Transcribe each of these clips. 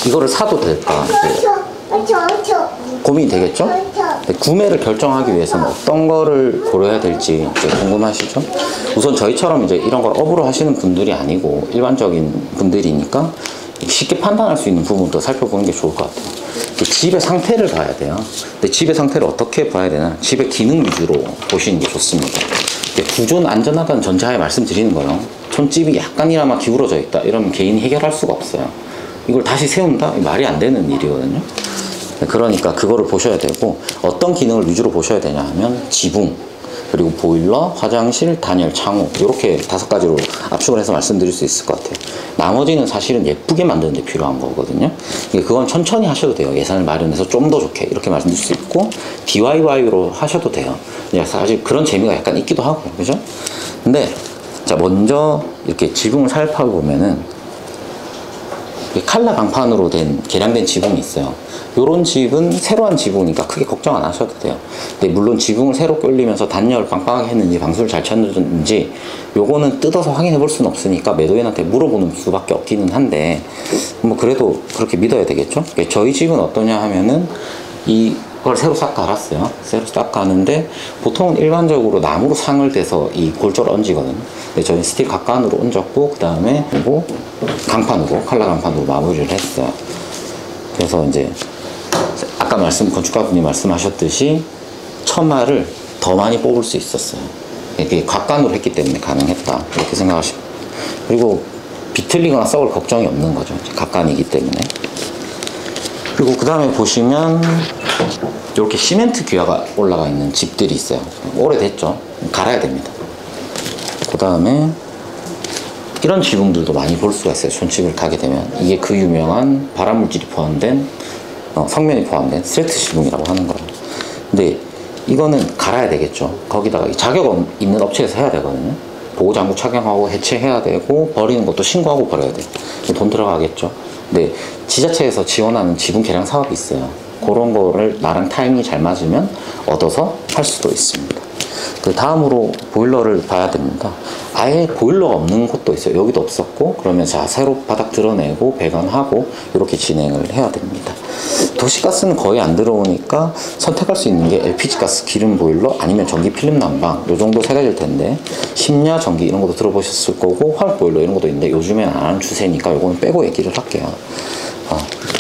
이거를 사도 될까 고민이 되겠죠? 구매를 결정하기 위해서는 어떤 거를 고려해야 될지 이제 궁금하시죠? 우선 저희처럼 이제 이런 걸 업으로 하시는 분들이 아니고 일반적인 분들이니까 쉽게 판단할 수 있는 부분도 살펴보는 게 좋을 것 같아요. 집의 상태를 봐야 돼요. 근데 집의 상태를 어떻게 봐야 되나? 집의 기능 위주로 보시는 게 좋습니다. 구조는 안전하다는 전제하에 말씀드리는 거예요. 촌집이 약간이나마 기울어져 있다 이러면 개인이 해결할 수가 없어요. 이걸 다시 세운다? 말이 안 되는 일이거든요. 그러니까 그거를 보셔야 되고, 어떤 기능을 위주로 보셔야 되냐 하면 지붕, 그리고 보일러, 화장실, 단열, 창호, 이렇게 5가지로 압축을 해서 말씀드릴 수 있을 것 같아요. 나머지는 사실은 예쁘게 만드는 데 필요한 거거든요. 그건 천천히 하셔도 돼요. 예산을 마련해서 좀 더 좋게 이렇게 말씀드릴 수 있고, DIY로 하셔도 돼요. 사실 그런 재미가 약간 있기도 하고, 그죠? 근데 자, 먼저 이렇게 지붕을 살펴보면은 칼라 방판으로 된 개량된 지붕이 있어요. 요런 집은 새로 한 지붕이니까 크게 걱정 안 하셔도 돼요. 근데 물론 지붕을 새로 끓리면서 단열을 빵빵하게 했는지 방수를 잘 쳤는지 요거는 뜯어서 확인해 볼 수는 없으니까 매도인한테 물어보는 수밖에 없기는 한데, 뭐 그래도 그렇게 믿어야 되겠죠? 저희 집은 어떠냐 하면은 이걸 새로 싹 갈았어요. 새로 싹 가는데 보통은 일반적으로 나무로 상을 대서 이 골조를 얹거든요. 근데 저희는 스틸 각간으로 얹었고, 그 다음에 그리고 강판으로, 칼라 강판으로 마무리를 했어요. 그래서 이제 아까 건축가분이 말씀하셨듯이 처마를 더 많이 뽑을 수 있었어요. 이게 각간으로 했기 때문에 가능했다 이렇게 생각하시면, 그리고 비틀리거나 썩을 걱정이 없는 거죠. 각간이기 때문에. 그리고 그 다음에 보시면 이렇게 시멘트 기와가 올라가 있는 집들이 있어요. 오래됐죠. 갈아야 됩니다. 그 다음에 이런 지붕들도 많이 볼 수가 있어요. 촌집을 가게 되면. 이게 그 유명한 발암물질이 포함된 성면이 포함된 스레트 지붕이라고 하는 거예요. 근데 이거는 갈아야 되겠죠. 거기다가 자격 있는 업체에서 해야 되거든요. 보호장구 착용하고 해체해야 되고, 버리는 것도 신고하고 버려야 돼요. 돈 들어가겠죠. 근데 지자체에서 지원하는 지붕 개량 사업이 있어요. 그런 거를 나랑 타이밍이 잘 맞으면 얻어서 할 수도 있습니다. 그 다음으로 보일러를 봐야 됩니다. 아예 보일러가 없는 곳도 있어요. 여기도 없었고, 그러면 자 새로 바닥 드러내고 배관하고 이렇게 진행을 해야 됩니다. 도시가스는 거의 안 들어오니까 선택할 수 있는 게 LPG가스, 기름 보일러, 아니면 전기 필름 난방, 요 정도 3가지일 텐데, 심야 전기 이런 것도 들어보셨을 거고, 화력 보일러 이런 것도 있는데 요즘엔 안 하는 추세니까 요거는 빼고 얘기를 할게요.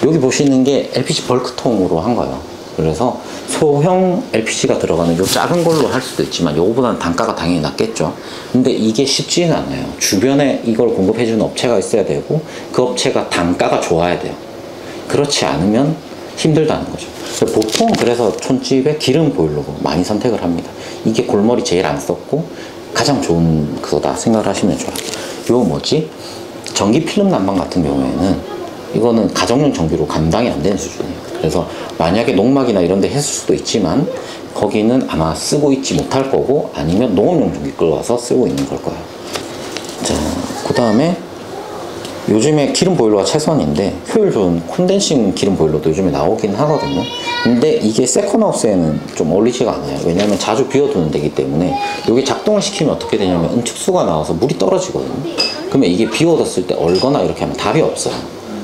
여기 보시는 게 LPG 벌크통으로 한 거예요. 그래서 소형 LPG가 들어가는 요 작은 걸로 할 수도 있지만 요거보다는 단가가 당연히 낮겠죠. 근데 이게 쉽지는 않아요. 주변에 이걸 공급해주는 업체가 있어야 되고, 그 업체가 단가가 좋아야 돼요. 그렇지 않으면 힘들다는 거죠. 보통 그래서 촌집에 기름 보일러로 많이 선택을 합니다. 이게 골머리 제일 안 썼고 가장 좋은 그거다 생각을 하시면 좋아요. 요 뭐지? 전기 필름 난방 같은 경우에는 이거는 가정용 전기로 감당이 안 되는 수준이에요. 그래서 만약에 농막이나 이런 데 했을 수도 있지만 거기는 아마 쓰고 있지 못할 거고, 아니면 농업용 전기 끌어와서 쓰고 있는 걸 거예요. 자, 그 다음에 요즘에 기름 보일러가 최선인데 효율 좋은 콘덴싱 기름 보일러도 요즘에 나오긴 하거든요. 근데 이게 세컨하우스에는 좀 어울리지가 않아요. 왜냐하면 자주 비워두는 데기 때문에 이게 작동을 시키면 어떻게 되냐면 응축수가 나와서 물이 떨어지거든요. 그러면 이게 비워뒀을 때 얼거나 이렇게 하면 답이 없어요.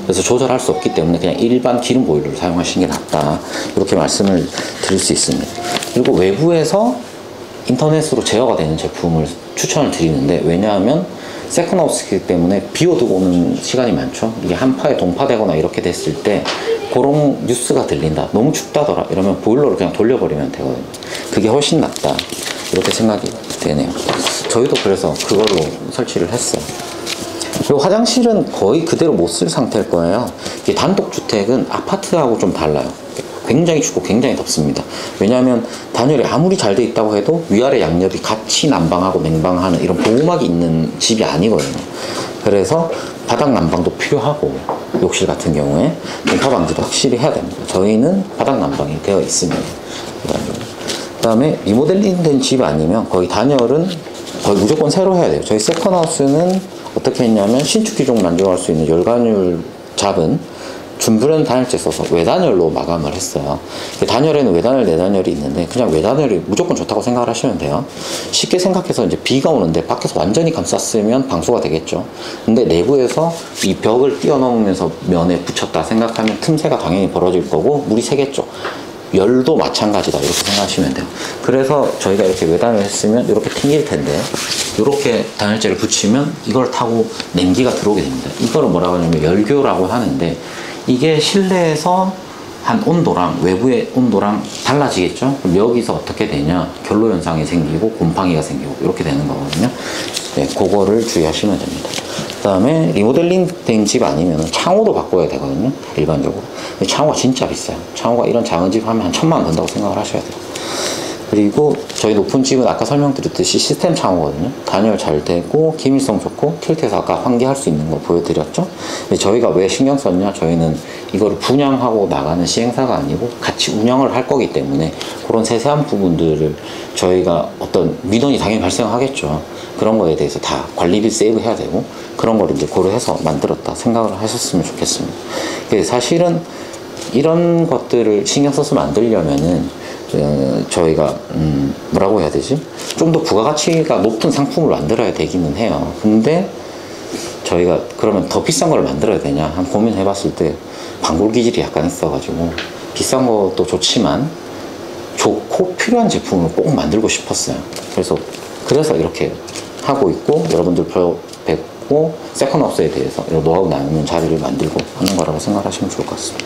그래서 조절할 수 없기 때문에 그냥 일반 기름 보일러를 사용하시는 게 낫다 이렇게 말씀을 드릴 수 있습니다. 그리고 외부에서 인터넷으로 제어가 되는 제품을 추천을 드리는데, 왜냐하면 세컨하우스이기 때문에 비워두고 오는 시간이 많죠. 이게 한파에 동파되거나 이렇게 됐을 때 그런 뉴스가 들린다, 너무 춥다더라 이러면 보일러를 그냥 돌려버리면 되거든요. 그게 훨씬 낫다 이렇게 생각이 되네요. 저희도 그래서 그걸로 설치를 했어요. 그리고 화장실은 거의 그대로 못 쓸 상태일 거예요. 이게 단독주택은 아파트하고 좀 달라요. 굉장히 춥고 굉장히 덥습니다. 왜냐하면 단열이 아무리 잘 돼 있다고 해도 위아래 양옆이 같이 난방하고 냉방하는 이런 보호막이 있는 집이 아니거든요. 그래서 바닥 난방도 필요하고, 욕실 같은 경우에 동파 방지도 확실히 해야 됩니다. 저희는 바닥 난방이 되어 있습니다. 그 다음에 리모델링 된 집 아니면 거의 단열은 거의 무조건 새로 해야 돼요. 저희 세컨하우스는 어떻게 했냐면 신축 기종 만족할 수 있는 열관율 잡은 둔부련 단열재 써서 외단열로 마감을 했어요. 단열에는 외단열, 내단열이 있는데 그냥 외단열이 무조건 좋다고 생각을 하시면 돼요. 쉽게 생각해서 이제 비가 오는데 밖에서 완전히 감쌌으면 방수가 되겠죠. 근데 내부에서 이 벽을 뛰어넘으면서 면에 붙였다 생각하면 틈새가 당연히 벌어질 거고 물이 새겠죠. 열도 마찬가지다 이렇게 생각하시면 돼요. 그래서 저희가 이렇게 외단을 했으면 이렇게 튕길 텐데 이렇게 단열재를 붙이면 이걸 타고 냉기가 들어오게 됩니다. 이거를 뭐라고 하냐면 열교라고 하는데 이게 실내에서 한 온도랑 외부의 온도랑 달라지겠죠. 그럼 여기서 어떻게 되냐, 결로 현상이 생기고 곰팡이가 생기고 이렇게 되는 거거든요. 네, 그거를 주의하시면 됩니다. 그 다음에 리모델링 된 집 아니면 창호도 바꿔야 되거든요, 일반적으로. 근데 창호가 진짜 비싸요. 창호가 이런 작은 집 하면 한 1,000만 원 든다고 생각을 하셔야 돼요. 그리고 저희 높은 집은 아까 설명드렸듯이 시스템 창호거든요. 단열 잘 되고 기밀성 좋고 틸트에서 아까 환기할 수 있는 거 보여드렸죠. 근데 저희가 왜 신경 썼냐, 저희는 이거를 분양하고 나가는 시행사가 아니고 같이 운영을 할 거기 때문에 그런 세세한 부분들을 저희가 어떤 민원이 당연히 발생하겠죠. 그런 거에 대해서 다 관리비 세이브 해야 되고 그런 걸 이제 고려해서 만들었다 생각을 하셨으면 좋겠습니다. 사실은 이런 것들을 신경 써서 만들려면은 저희가 뭐라고 해야 되지? 좀 더 부가가치가 높은 상품을 만들어야 되기는 해요. 근데 저희가 그러면 더 비싼 걸 만들어야 되냐 한 고민해 봤을 때 방골 기질이 약간 있어가지고 비싼 것도 좋지만 좋고 필요한 제품을 꼭 만들고 싶었어요. 그래서 이렇게 하고 있고 여러분들 뵙고 세컨하우스에 대해서 이런 노하우 나누는 자리를 만들고 하는 거라고 생각하시면 좋을 것 같습니다.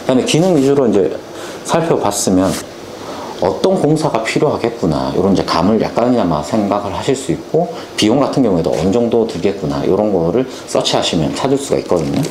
그 다음에 기능 위주로 이제 살펴봤으면 어떤 공사가 필요하겠구나 이런 이제 감을 약간이나마 생각을 하실 수 있고 비용 같은 경우에도 어느 정도 들겠구나 이런 거를 서치하시면 찾을 수가 있거든요.